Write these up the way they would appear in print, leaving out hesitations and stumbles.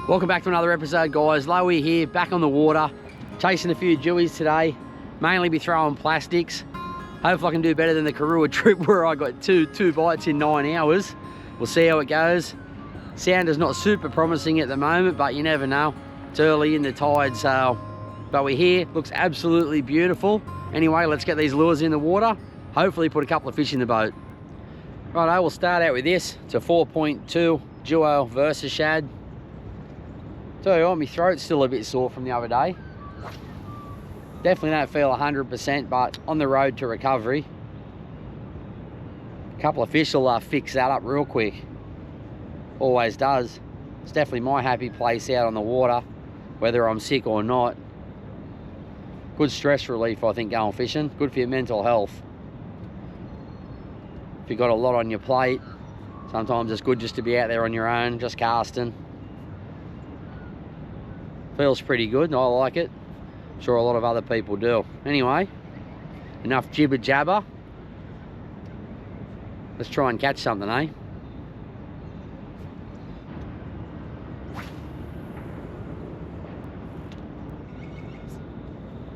Welcome back to another episode, guys. Lowys here, back on the water, chasing a few Jewies today. Mainly be throwing plastics. Hopefully I can do better than the Karua trip where I got two bites in 9 hours. We'll see how it goes. Sound is not super promising at the moment, but you never know. It's early in the tide, so... But we're here, looks absolutely beautiful. Anyway, let's get these lures in the water. Hopefully put a couple of fish in the boat. Righto, we'll start out with this. It's a 4.2 duo versus shad. Tell you what, my throat's still a bit sore from the other day. Definitely don't feel 100%, but on the road to recovery. A couple of fish will fix that up real quick. Always does. It's definitely my happy place out on the water, whether I'm sick or not. Good stress relief, I think, going fishing. Good for your mental health. If you've got a lot on your plate, sometimes it's good just to be out there on your own, just casting. Feels pretty good, and I like it. I'm sure a lot of other people do. Anyway, enough jibber jabber. Let's try and catch something, eh?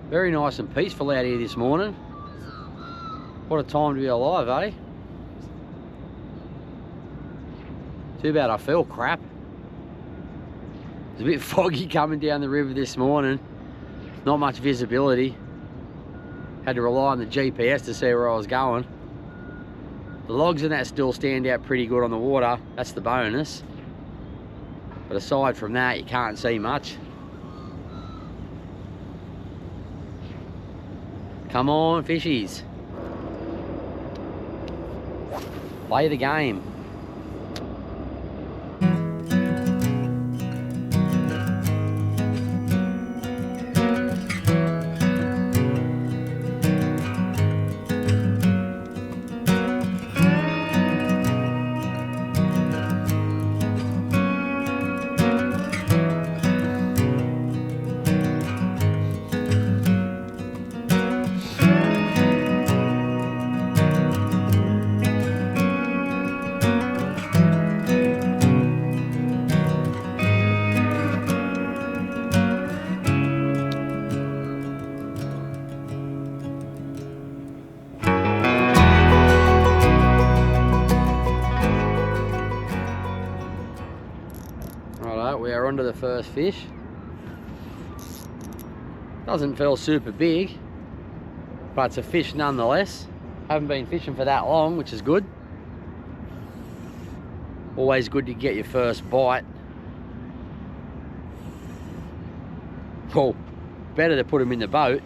Very nice and peaceful out here this morning. What a time to be alive, eh? Too bad I feel crap. It's a bit foggy coming down the river this morning. Not much visibility. Had to rely on the GPS to see where I was going. The logs in that still stand out pretty good on the water. That's the bonus. But aside from that, you can't see much. Come on, fishies. Play the game. We are onto the first fish. Doesn't feel super big, but it's a fish nonetheless. Haven't been fishing for that long, which is good. Always good to get your first bite. Oh, better to put them in the boat.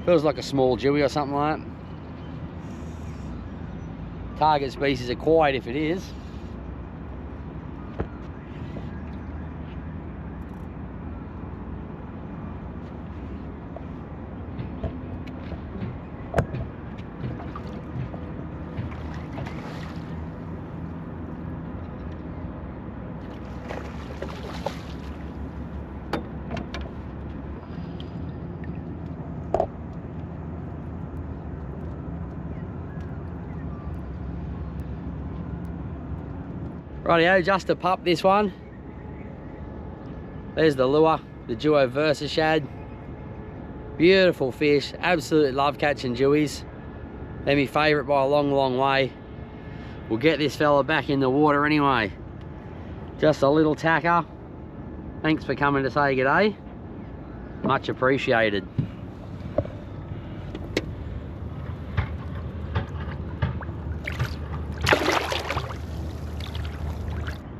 Feels like a small jewie or something like that. Target species acquired if it is. Rightio, just a pup this one. There's the lure, the duo versus shad. Beautiful fish, absolutely love catching jewies. They're my favourite by a long, long way. We'll get this fella back in the water anyway. Just a little tacker. Thanks for coming to say g'day. Much appreciated.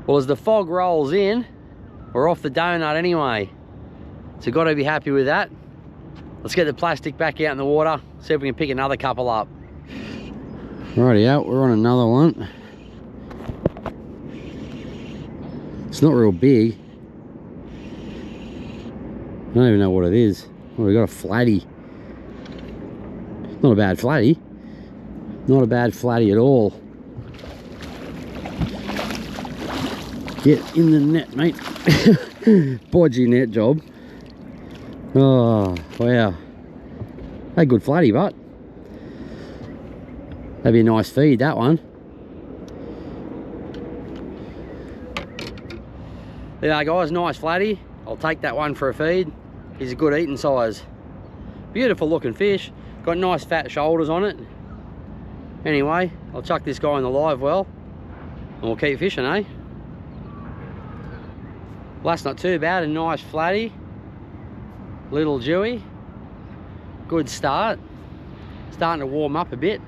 Well, as the fog rolls in, we're off the donut anyway. So got to be happy with that. Let's get the plastic back out in the water, see if we can pick another couple up. Rightio, we're on another one. It's not real big. I don't even know what it is. Oh, we got a flatty. Not a bad flatty. Not a bad flatty at all. Get in the net, mate. Bodgy net job. Oh, wow. A good flatty, but that'd be a nice feed, that one. Yeah, guys, nice flatty. I'll take that one for a feed. He's a good eating size. Beautiful looking fish. Got nice fat shoulders on it. Anyway, I'll chuck this guy in the live well and we'll keep fishing, eh? Well, that's not too bad. A nice flatty. Little Jewy. Good start. Starting to warm up a bit.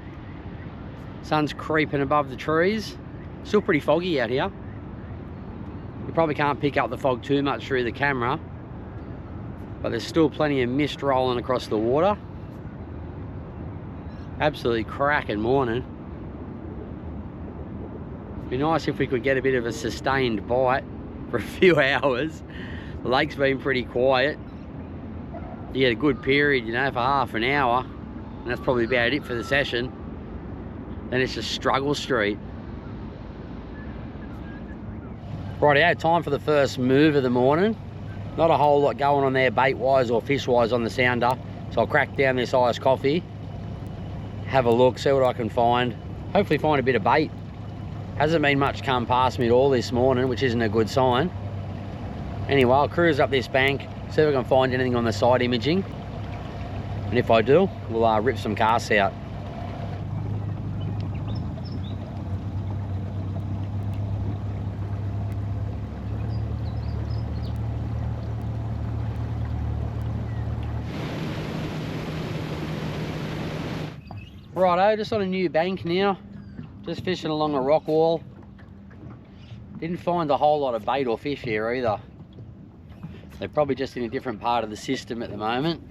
Sun's creeping above the trees. Still pretty foggy out here. You probably can't pick up the fog too much through the camera, but there's still plenty of mist rolling across the water. Absolutely cracking morning. Be nice if we could get a bit of a sustained bite for a few hours. The lake's been pretty quiet. You get a good period, you know, for half an hour, and that's probably about it for the session. Then it's just struggle street. Rightio, time for the first move of the morning. Not a whole lot going on there bait-wise or fish-wise on the sounder. So I'll crack down this iced coffee, have a look, see what I can find. Hopefully find a bit of bait. Hasn't been much come past me at all this morning, which isn't a good sign. Anyway, I'll cruise up this bank, see if I can find anything on the side imaging. And if I do, we'll rip some casts out. Righto, just on a new bank now. Just fishing along a rock wall. Didn't find a whole lot of bait or fish here either. They're probably just in a different part of the system at the moment.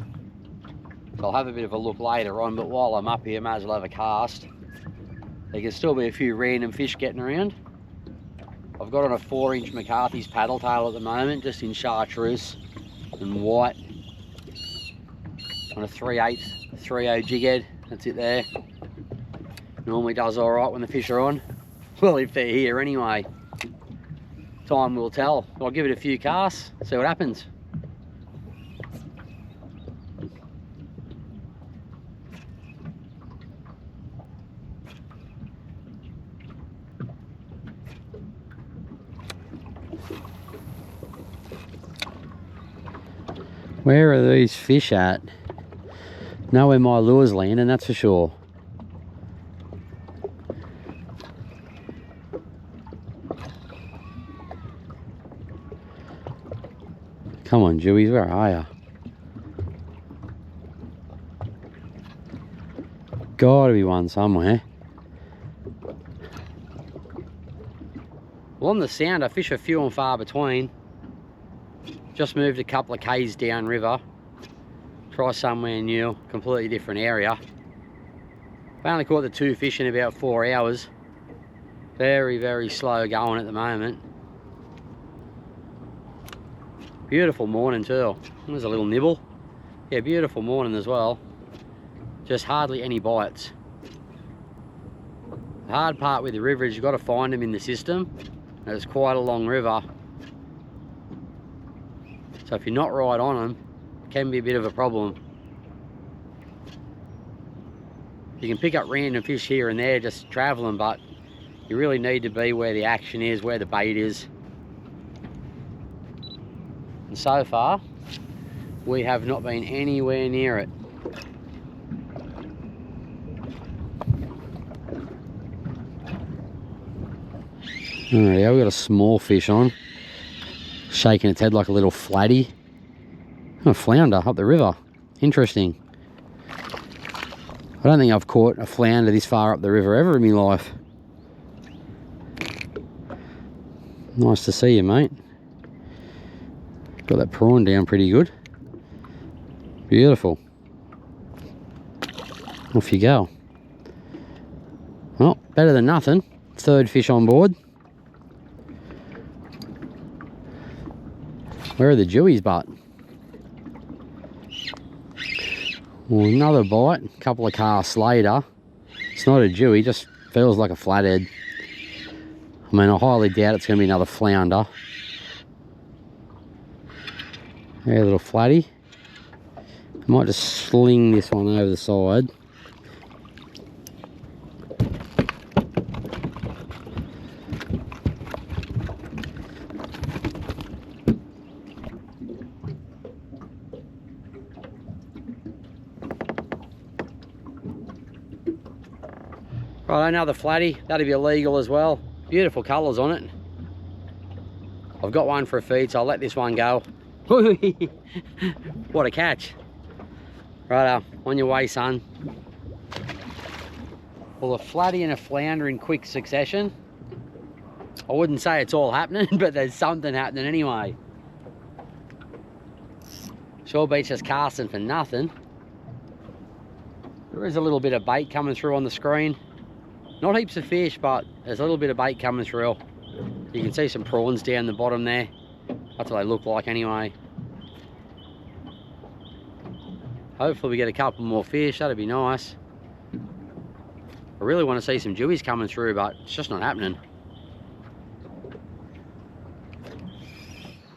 So I'll have a bit of a look later on, but while I'm up here, might as well have a cast. There can still be a few random fish getting around. I've got on a 4-inch McCarthy's paddle tail at the moment, just in chartreuse and white. On a 3/8 3/0 jig head. That's it there. Normally does all right when the fish are on. Well, if they're here anyway. Time will tell. I'll give it a few casts, see what happens. Where are these fish at? Know where my lure's landing, that's for sure. Come on, Jewies, where are ya? Gotta be one somewhere. Well, on the sound, I fish a few and far between. Just moved a couple of k's down river. Try somewhere new, completely different area. I only caught the 2 fish in about 4 hours. Very, very slow going at the moment. Beautiful morning too. There's a little nibble. Yeah, beautiful morning as well. Just hardly any bites. The hard part with the river is you've got to find them in the system. It's quite a long river. So if you're not right on them, it can be a bit of a problem. You can pick up random fish here and there just traveling, but you really need to be where the action is, where the bait is. And so far, we have not been anywhere near it. Alright, yeah, we've got a small fish on. Shaking its head like a little flatty. Oh, a flounder up the river. Interesting. I don't think I've caught a flounder this far up the river ever in my life. Nice to see you, mate. Got that prawn down pretty good. Beautiful. Off you go. Well, better than nothing. 3rd fish on board. Where are the Jewies, but? Well, another bite, a couple of casts later. It's not a Jewy, just feels like a flathead. I mean, I highly doubt it's going to be another flounder. Yeah, a little flatty. I might just sling this one over the side. Right, another flatty. That'll be illegal as well. Beautiful colours on it. I've got one for a feed, so I'll let this one go. What a catch. Right, on your way, son. Well, a flatty and a flounder in quick succession. I wouldn't say it's all happening, but there's something happening anyway. Sure beats just casting for nothing. There is a little bit of bait coming through on the screen. Not heaps of fish, but there's a little bit of bait coming through. You can see some prawns down the bottom there. That's what they look like anyway. Hopefully we get a couple more fish, that'd be nice. I really want to see some jewies coming through, but it's just not happening.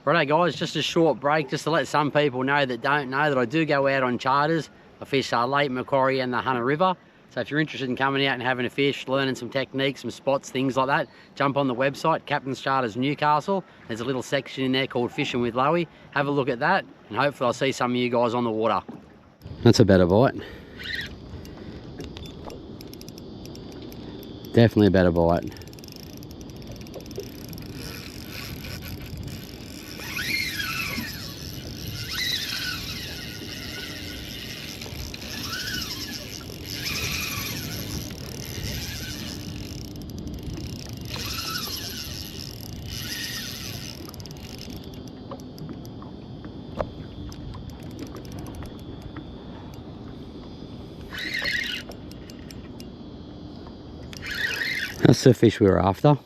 Righto guys, just a short break just to let some people know that don't know that I do go out on charters. I fish Lake Macquarie and the Hunter River. So if you're interested in coming out and having a fish, learning some techniques, some spots, things like that, jump on the website, Captain's Charters Newcastle. There's a little section in there called Fishing with Lowy. Have a look at that, and hopefully I'll see some of you guys on the water. That's a better bite. Definitely a better bite. That's the fish we were after.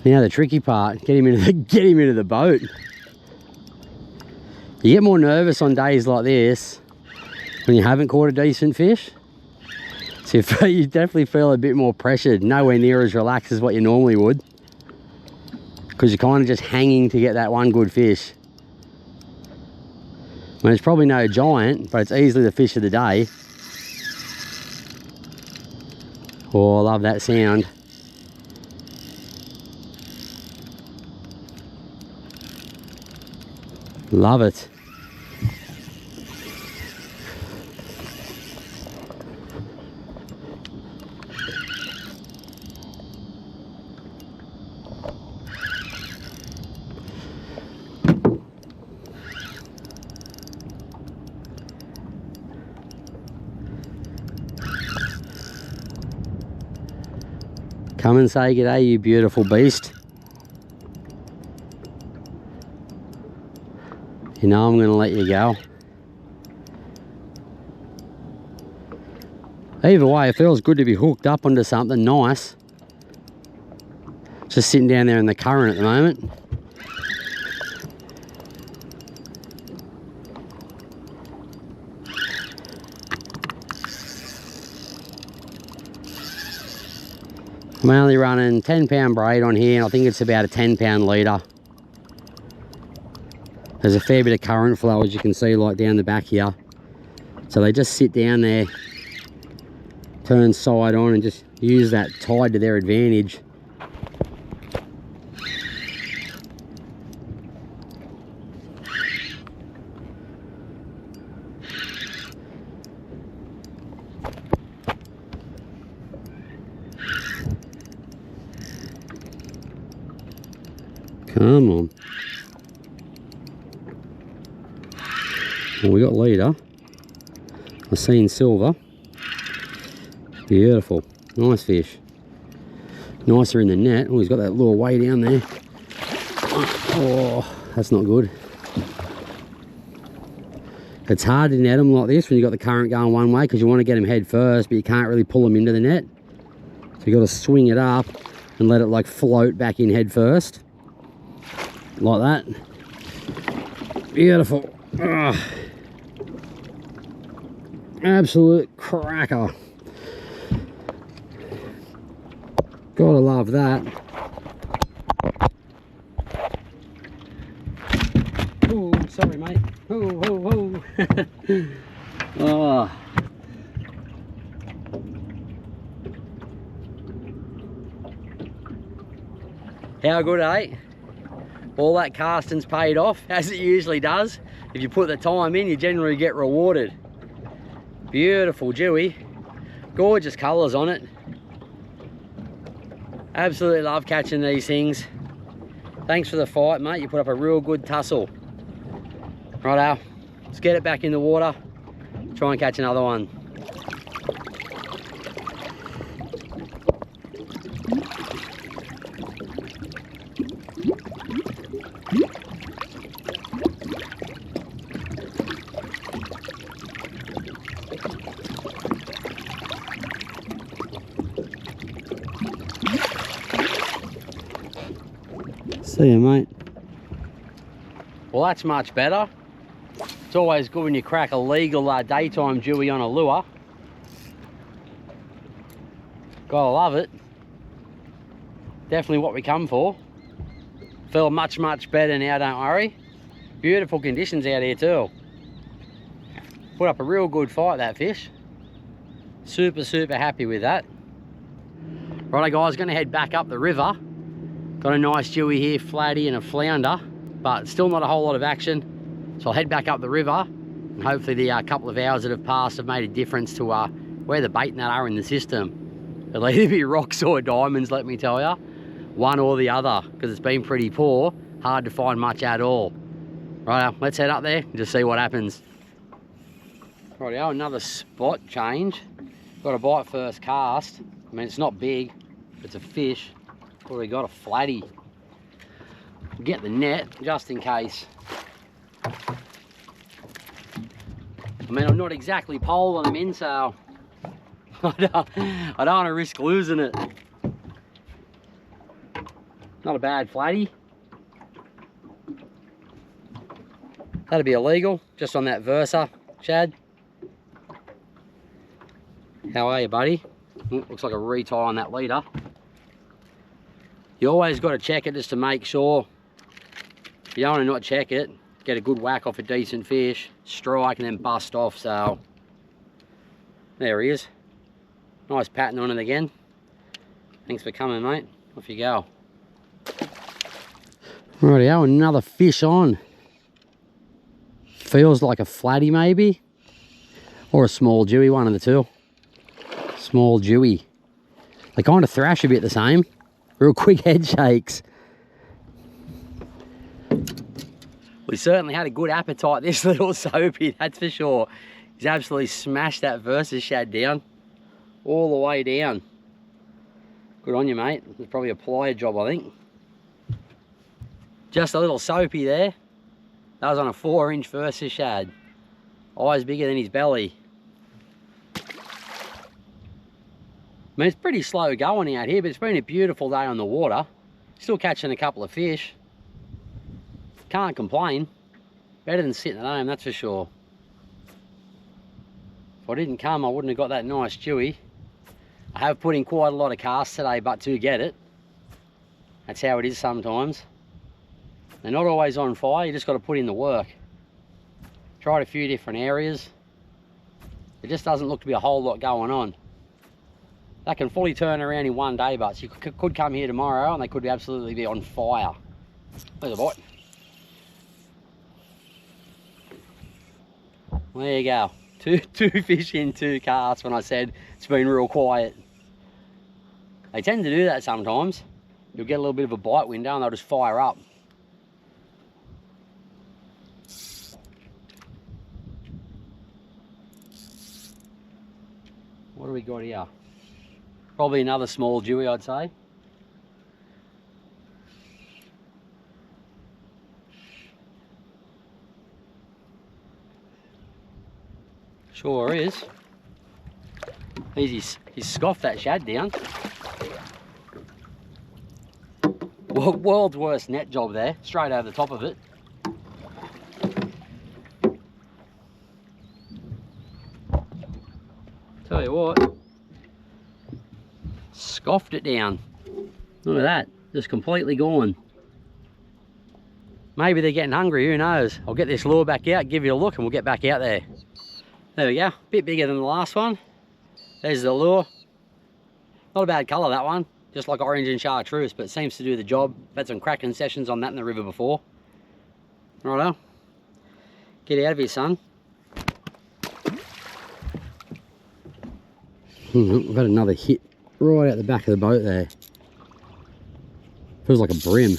Now the tricky part, get him into the boat. You get more nervous on days like this when you haven't caught a decent fish. So you definitely feel a bit more pressured, nowhere near as relaxed as what you normally would. Because you're kind of just hanging to get that one good fish. I mean, it's probably no giant, but it's easily the fish of the day. Oh, I love that sound. Love it. Come and say g'day, you beautiful beast. You know I'm going to let you go. Either way, it feels good to be hooked up onto something nice. Just sitting down there in the current at the moment. I'm only running 10-pound braid on here, and I think it's about a 10-pound leader. There's a fair bit of current flow, as you can see, like down the back here. So they just sit down there, turn side on, and just use that tide to their advantage. Come on. Well, we got leader. I've seen silver. Beautiful. Nice fish. Nicer in the net. Oh, he's got that lure way down there. Oh, that's not good. It's hard to net them like this when you've got the current going one way, because you want to get them head first, but you can't really pull them into the net. So you've got to swing it up and let it like float back in head first. Like that. Beautiful. Ugh. Absolute cracker. Gotta love that. Oh, sorry mate. Oh. Oh, How good, eh? All that casting's paid off, as it usually does. If you put the time in, you generally get rewarded. Beautiful Jewy. Gorgeous colours on it. Absolutely love catching these things. Thanks for the fight, mate. You put up a real good tussle. Righto, let's get it back in the water. Try and catch another one. See you, mate. Well, that's much better. It's always good when you crack a legal daytime Jewy on a lure. Gotta love it. Definitely what we come for. Feel much better now, don't worry. Beautiful conditions out here too. Put up a real good fight, that fish. Super happy with that. Righto guys, gonna head back up the river. Got a nice Jewy here, flatty and a flounder, but still not a whole lot of action. So I'll head back up the river, and hopefully the couple of hours that have passed have made a difference to where the bait and that are in the system. It'll either be rocks or diamonds, let me tell you. One or the other, because it's been pretty poor. Hard to find much at all. Right, let's head up there and just see what happens. Rightio, another spot change. Got a bite first cast. I mean, it's not big, it's a fish. Already got a flatty. Get the net just in case. I mean, I'm not exactly poling them in, so I don't want to risk losing it. Not a bad flatty. That'd be illegal, just on that Versa, Shad. How are you, buddy? Ooh, looks like a retie on that leader. You always got to check it just to make sure. You don't want to not check it. Get a good whack off a decent fish, strike and then bust off, so. There he is. Nice pattern on it again. Thanks for coming, mate. Off you go. Rightio, another fish on. Feels like a flatty maybe. Or a small Jewy, one of the two. Small Jewy. They kind of thrash a bit the same. Real quick head shakes. We certainly had a good appetite, this little soapy, that's for sure. He's absolutely smashed that Versus shad down. All the way down. Good on you, mate. It's probably a plier job, I think. Just a little soapy there. That was on a 4-inch Versus shad. Eyes bigger than his belly. I mean, it's pretty slow going out here, but it's been a beautiful day on the water. Still catching a couple of fish. Can't complain. Better than sitting at home, that's for sure. If I didn't come, I wouldn't have got that nice Jewy. I have put in quite a lot of casts today, but to get it. That's how it is sometimes. They're not always on fire, you just got to put in the work. Tried a few different areas. There just doesn't look to be a whole lot going on. That can fully turn around in one day, but you could come here tomorrow and they could absolutely be on fire. There's a bite. There you go. Two fish in 2 casts when I said it's been real quiet. They tend to do that sometimes. You'll get a little bit of a bite window and they'll just fire up. What do we got here? Probably another small Jewy, I'd say. Sure is. He's scoffed that shad down. Well, world's worst net job there, straight over the top of it. Tell you what, scoffed it down. Look at that, just completely gone. Maybe they're getting hungry, who knows. I'll get this lure back out, give you a look, and we'll get back out there. There we go, bit bigger than the last one. There's the lure. Not a bad colour, that one. just like orange and chartreuse, but it seems to do the job. I've had some cracking sessions on that in the river before. Righto, get out of here, son. We've had another hit right out the back of the boat there. Feels like a brim.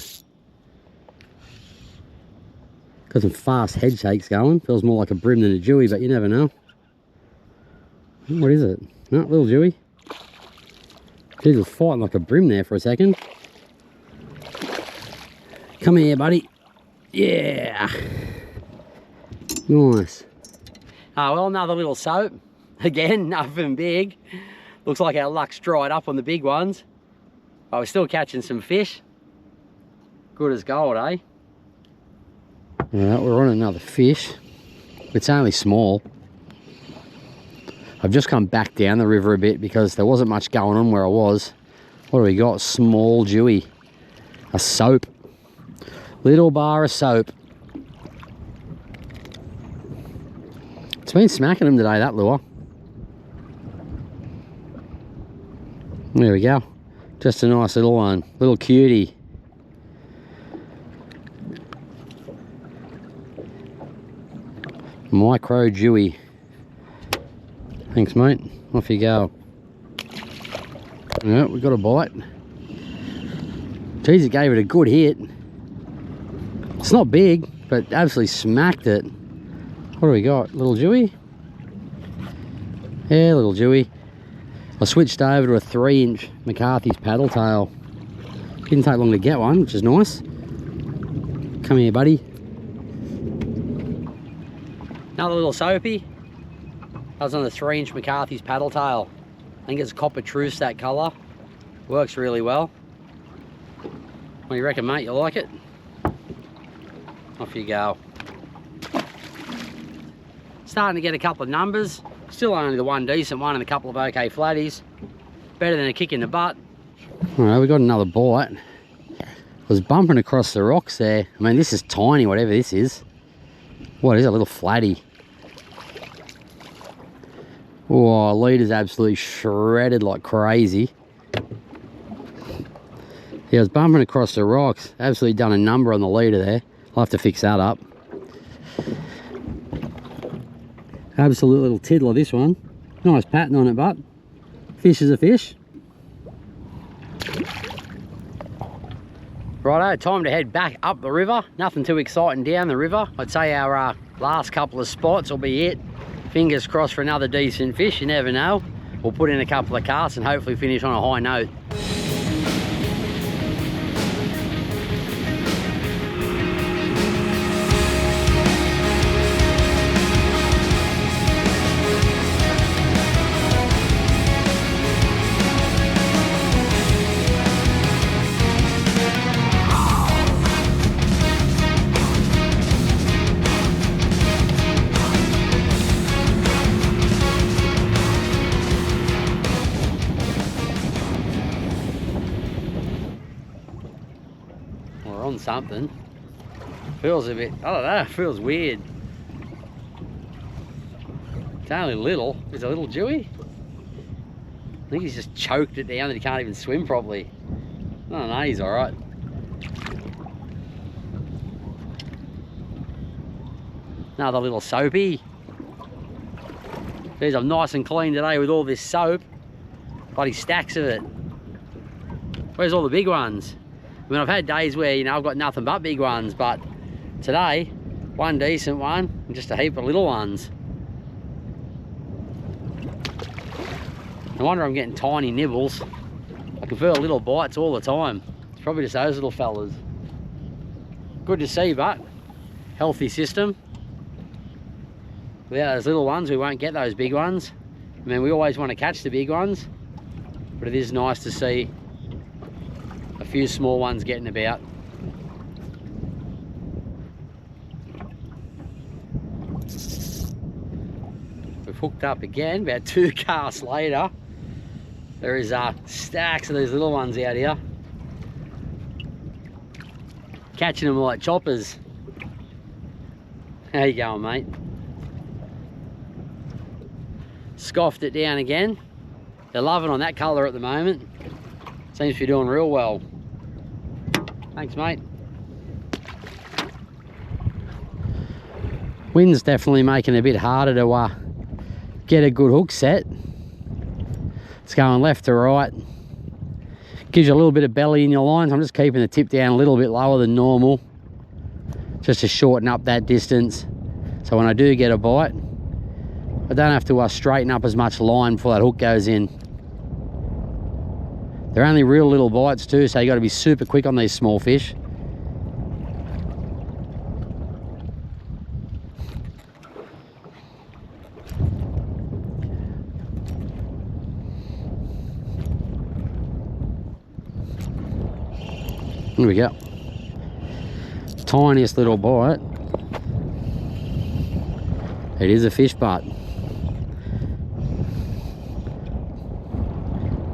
Got some fast head shakes going. Feels more like a brim than a dewy, but you never know. What is it? No, little dewy. He was fighting like a brim there for a second. Come here, buddy. Yeah. Nice. Well, another little soap. Again, nothing big. Looks like our luck's dried up on the big ones. But we're still catching some fish. Good as gold, eh? Alright, we're on another fish. It's only small. I've just come back down the river a bit because there wasn't much going on where I was. What do we got? Small dewy. A soap. Little bar of soap. It's been smacking them today, that lure. There we go. Just a nice little one. Little cutie. Micro dewy. Thanks, mate. Off you go. Yeah, we got a bite. Geez, it gave it a good hit. It's not big, but absolutely smacked it. What do we got? Little dewy? Yeah, little dewy. I switched over to a 3-inch McCarthy's paddle tail. Didn't take long to get one, which is nice. Come here, buddy. Another little soapy. That was on the 3-inch McCarthy's paddle tail. I think it's copper truce, that colour. Works really well. What do you reckon, mate? You like it? Off you go. Starting to get a couple of numbers. Still only the one decent one and a couple of okay flatties. Better than a kick in the butt. Alright, we got another bite. I was bumping across the rocks there. I mean, this is tiny, whatever this is. What is it? A little flatty. Oh, leader's absolutely shredded like crazy. Yeah, I was bumping across the rocks. Absolutely done a number on the leader there. I'll have to fix that up. Absolute little tiddler, this one. Nice pattern on it, but fish is a fish. Righto, time to head back up the river. Nothing too exciting down the river. I'd say our last couple of spots will be it. Fingers crossed for another decent fish, you never know. We'll put in a couple of casts and hopefully finish on a high note. Something feels a bit, I don't know, feels weird. It's only little. It's a little dewy. I think he's just choked it down that he can't even swim properly. I don't know, he's all right. Another little soapy. Geez, I'm nice and clean today with all this soap. Bloody stacks of it. Where's all the big ones? I mean, I've had days where, you know, I've got nothing but big ones, but today, one decent one and just a heap of little ones. No wonder I'm getting tiny nibbles. I can feel little bites all the time. It's probably just those little fellas. Good to see, but healthy system. Without those little ones, we won't get those big ones. I mean, we always want to catch the big ones, but it is nice to see a few small ones getting about. We've hooked up again, about 2 casts later. There is stacks of these little ones out here. Catching them like choppers. How you going, mate? Scoffed it down again. They're loving on that colour at the moment. Seems to be doing real well. Thanks, mate. Wind's definitely making it a bit harder to get a good hook set. It's going left to right. Gives you a little bit of belly in your lines. I'm just keeping the tip down a little bit lower than normal, just to shorten up that distance. So when I do get a bite, I don't have to straighten up as much line before that hook goes in. They're only real little bites too, so you got to be super quick on these small fish. Here we go. Tiniest little bite. It is a fish butt.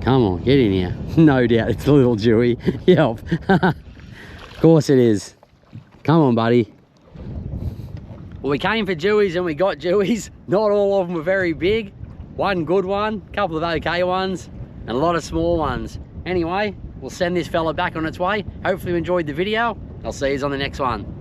Come on, get in here. No doubt it's a little Jewy. Yep. Of course it is. Come on, buddy. Well, we came for Jewies and we got Jewies. Not all of them were very big. One good one, a couple of okay ones, and a lot of small ones. Anyway, we'll send this fella back on its way. Hopefully you enjoyed the video. I'll see you on the next one.